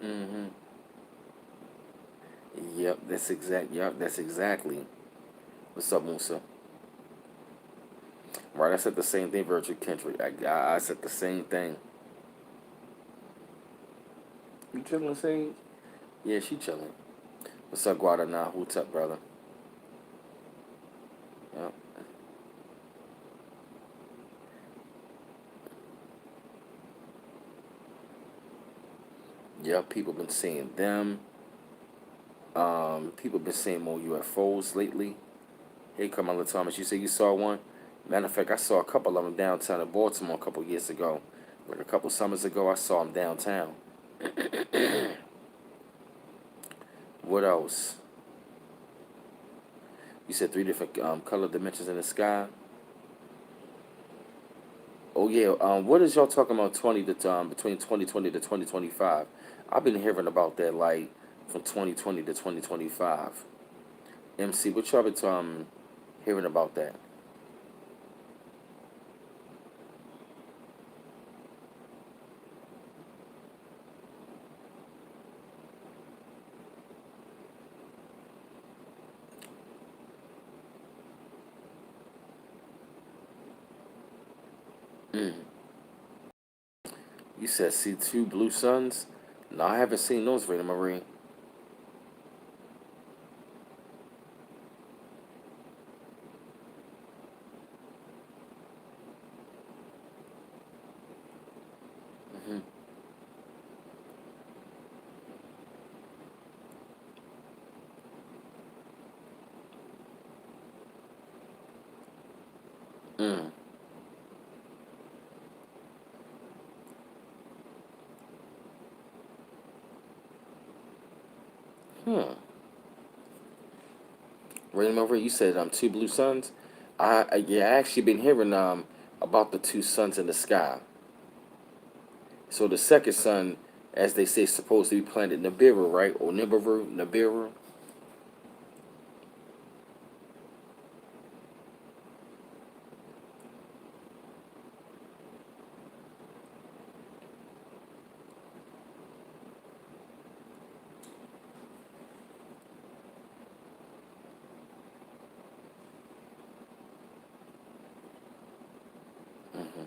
Hmm. Yep, that's exact. Yep, that's exactly. What's up, Musa? Right, I said the same thing, Virtual Kendrick. I said the same thing. You chilling, Sage? Yeah, she chilling. What's up, Guadana? What's up, brother? Yeah. Yeah, people been seeing them. People been seeing more UFOs lately. Hey, Kamala Thomas, you say you saw one? Matter of fact, I saw a couple of them downtown in Baltimore a couple years ago. Like a couple summers ago, I saw them downtown. What else? You said three different color dimensions in the sky. Oh yeah. What is y'all talking about? 20 to between 2020 to 2025. I've been hearing about that like from 2020 to 2025. MC, what y'all been hearing about that? Mm. You said see two blue suns? No, I haven't seen those, Rena Marie. Hmm. Mm. Hmm. Rena Marie, you said two blue suns. Yeah, I actually been hearing about the two suns in the sky. So the second sun, as they say, is supposed to be planet Nibiru, right? Or Nibiru. Hmm.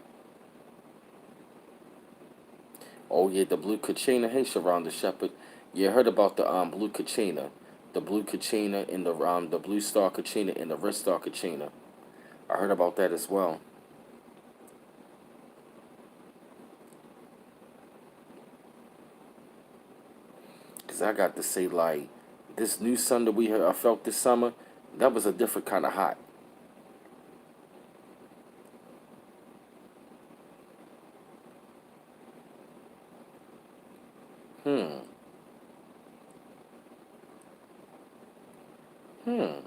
Oh yeah, the blue Kachina. Hey, Sharon the Shepherd. You heard about the blue Kachina, the blue Kachina and the blue star Kachina and the red star Kachina. I heard about that as well. Cause I got to say like this new sun that I felt this summer, that was a different kind of hot. Hmm. Hmm.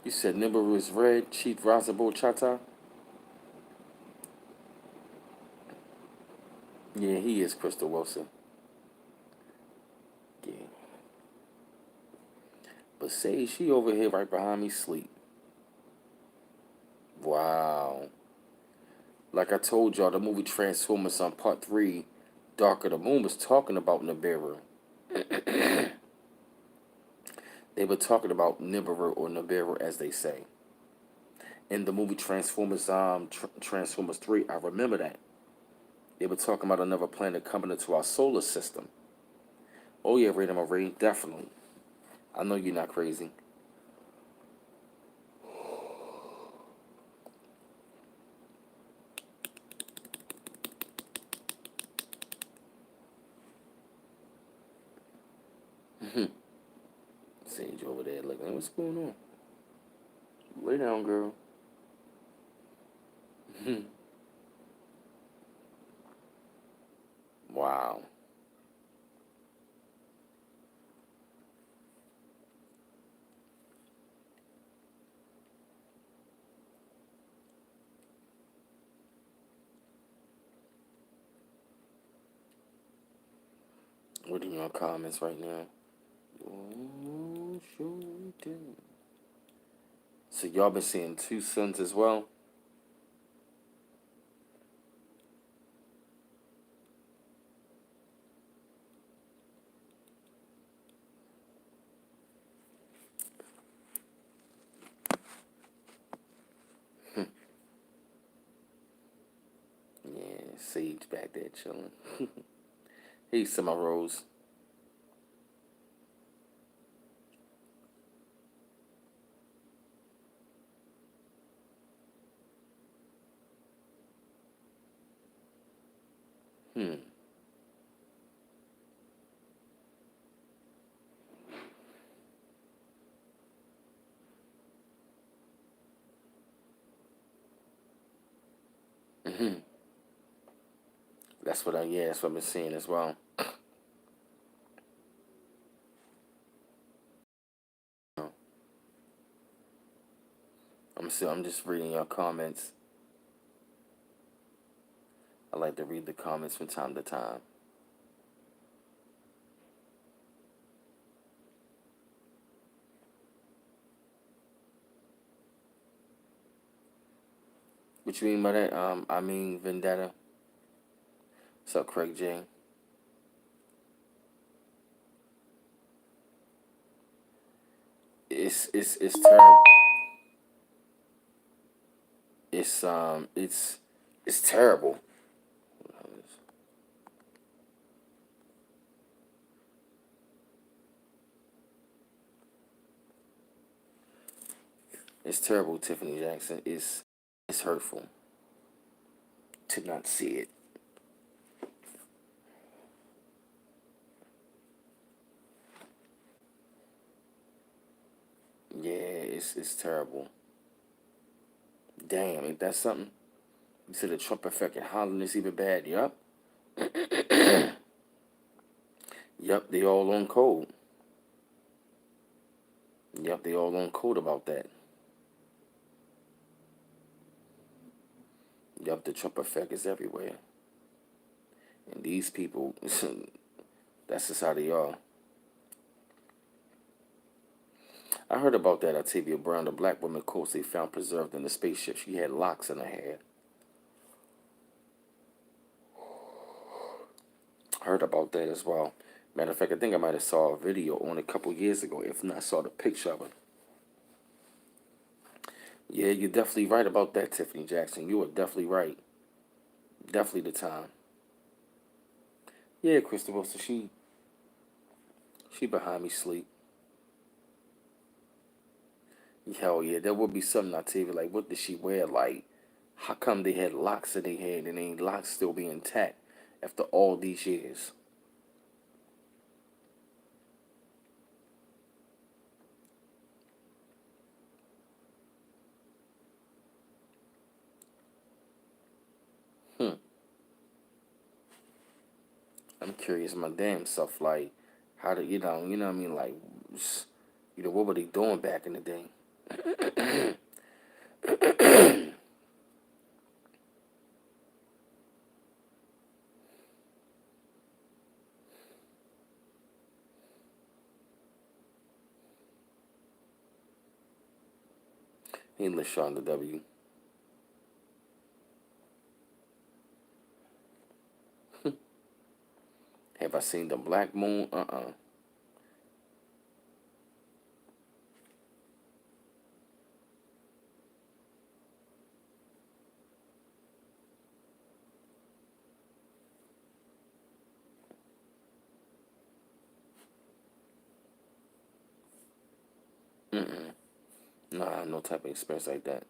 You said Nibiru is red, Chief Razabo Chata. Yeah, he is Crystal Wilson. Yeah. But say she over here right behind me sleep. Wow. Like I told y'all, the movie Transformers on Part 3, Dark of the Moon, was talking about Nibiru. They were talking about Nibiru or Nibiru as they say. In the movie Transformers Transformers 3, I remember that. They were talking about another planet coming into our solar system. Oh yeah, Rita Marie, definitely. I know you're not crazy. Sage over there looking, what's going on? Lay down, girl. Wow. What are your comments right now? Oh, sure do. So y'all been seeing two suns as well? Yeah, Sage back there chilling. Hey, Summer Rose. Hmm. Hmm. That's what I, yeah, that's what I've been seeing as well. Oh, I'm just reading your comments. I like to read the comments from time to time. What you mean by that? I mean Vendetta. What's up, Craig J? It's terrible. It's terrible. It's terrible, Tiffany Jackson. It's hurtful to not see it. Yeah, it's terrible. Damn, ain't that something? You said the Trump effect in Holland is even bad. Yup. Yup, they all on code. Yup, they all on code about that. Yup, the Trump effect is everywhere. And these people, that's just how they are. I heard about that Octavia Brown, the black woman corpse they found preserved in the spaceship. She had locks in her hair. Heard about that as well. Matter of fact, I think I might have saw a video on it a couple years ago. If not, saw the picture of it. Yeah, you're definitely right about that, Tiffany Jackson. You are definitely right. Definitely the time. Yeah, Crystal. So she behind me sleep. Hell yeah, there would be something on TV like, what did she wear? Like, how come they had locks in their head and they locks still be intact after all these years? Hmm. I'm curious my damn self. Like, how did you know what I mean? Like, what were they doing back in the day? Hey, LaShawn the W. Have I seen the Black Moon? Mm-mm. Nah, no type of experience like that.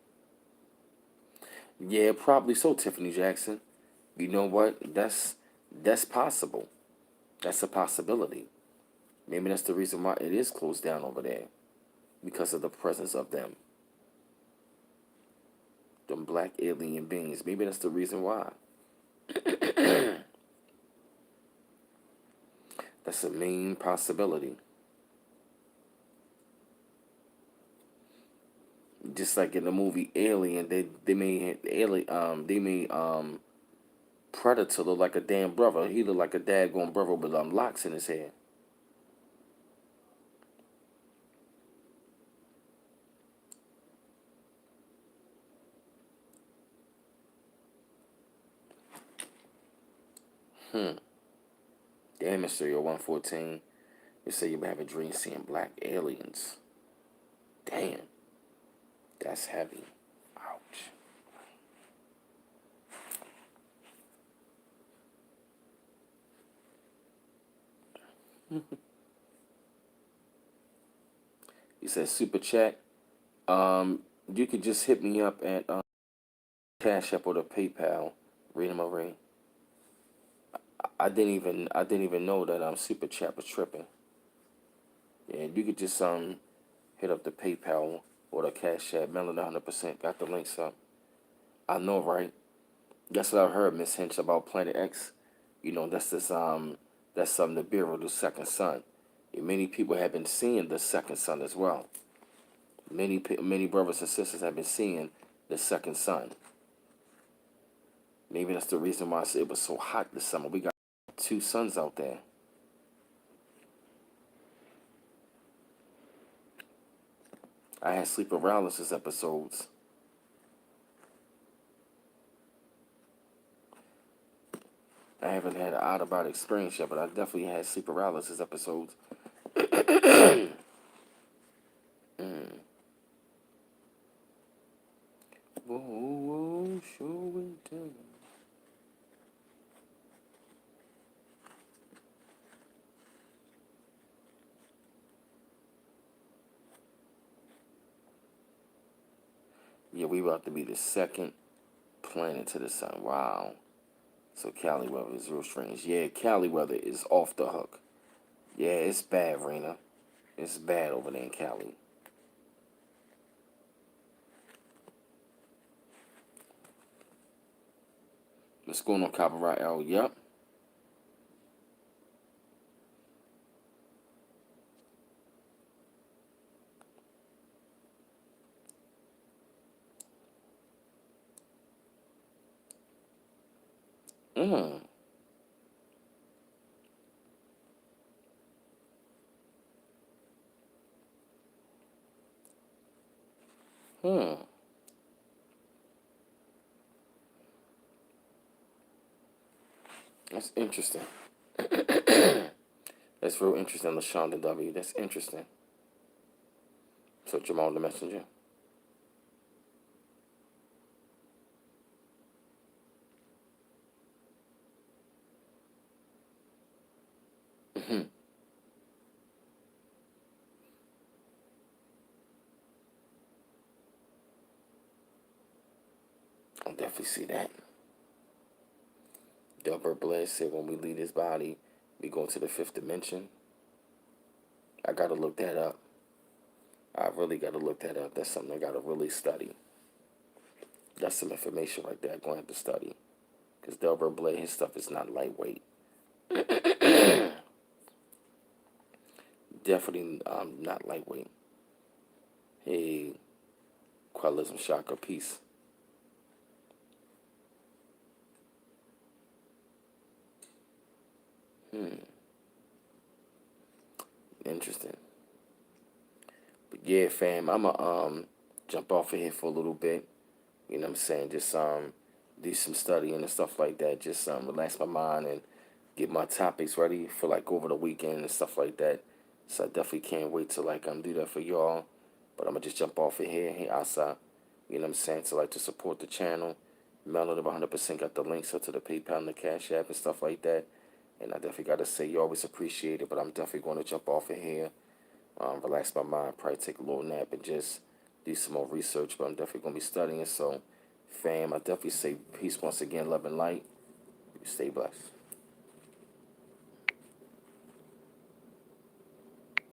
Yeah, probably so, Tiffany Jackson. You know what? That's possible. That's a possibility. Maybe that's the reason why it is closed down over there because of the presence of them black alien beings. Maybe that's the reason why. That's a main possibility. Just like in the movie Alien, they made Predator look like a damn brother. He looked like a daggone brother with locks in his head. Hmm. Damn, Mysterio 114. You say you have a dream seeing black aliens. Damn, that's heavy. Ouch. He said super chat. Um, you could just hit me up at Cash App or the PayPal. Rena Marie. I didn't even know that super chat was tripping. Yeah, you could just hit up the PayPal or the Cash App. Melon 100% got the links up. I know, right? That's what I heard, Miss Hinch, about Planet X. That's the Bureau of the Second Son. And many people have been seeing the second son as well. Many brothers and sisters have been seeing the second son. Maybe that's the reason why it was so hot this summer. We got two suns out there. I had sleep paralysis episodes. I haven't had an out of body experience yet, but I definitely had sleep paralysis episodes. Mm. Whoa, whoa, show and tell. Yeah, we about to be the second planet to the sun. Wow. So Cali weather is real strange. Yeah, Cali weather is off the hook. Yeah, it's bad, Rena. It's bad over there in Cali. What's going on, Copyright L? Yep. Mm. Hmm. That's interesting. That's real interesting, LaShonda W. That's interesting. So Jamal the Messenger. Hmm. I'll definitely see that. Delbert Bliss said when we leave this body, we go into the fifth dimension. I gotta look that up. I really gotta look that up. That's something I gotta really study. That's some information right there I'm going to have to study. Because Delbert Blay, his stuff is not lightweight. Definitely not lightweight. Hey, Qualism Shaka, peace. Hmm, interesting. But yeah, fam, I'ma jump off of here for a little bit. You know what I'm saying? Just do some studying and stuff like that. Just relax my mind and get my topics ready for like over the weekend and stuff like that. So I definitely can't wait to like do that for y'all. But I'm gonna just jump off of here. Hey Asa, you know what I'm saying? To like to support the channel. Melon of 100% got the links up to the PayPal and the Cash App and stuff like that. And I definitely gotta say you always appreciate it. But I'm definitely gonna jump off of here, relax my mind, probably take a little nap and just do some more research. But I'm definitely gonna be studying. So, fam, I definitely say peace once again, love and light. Stay blessed.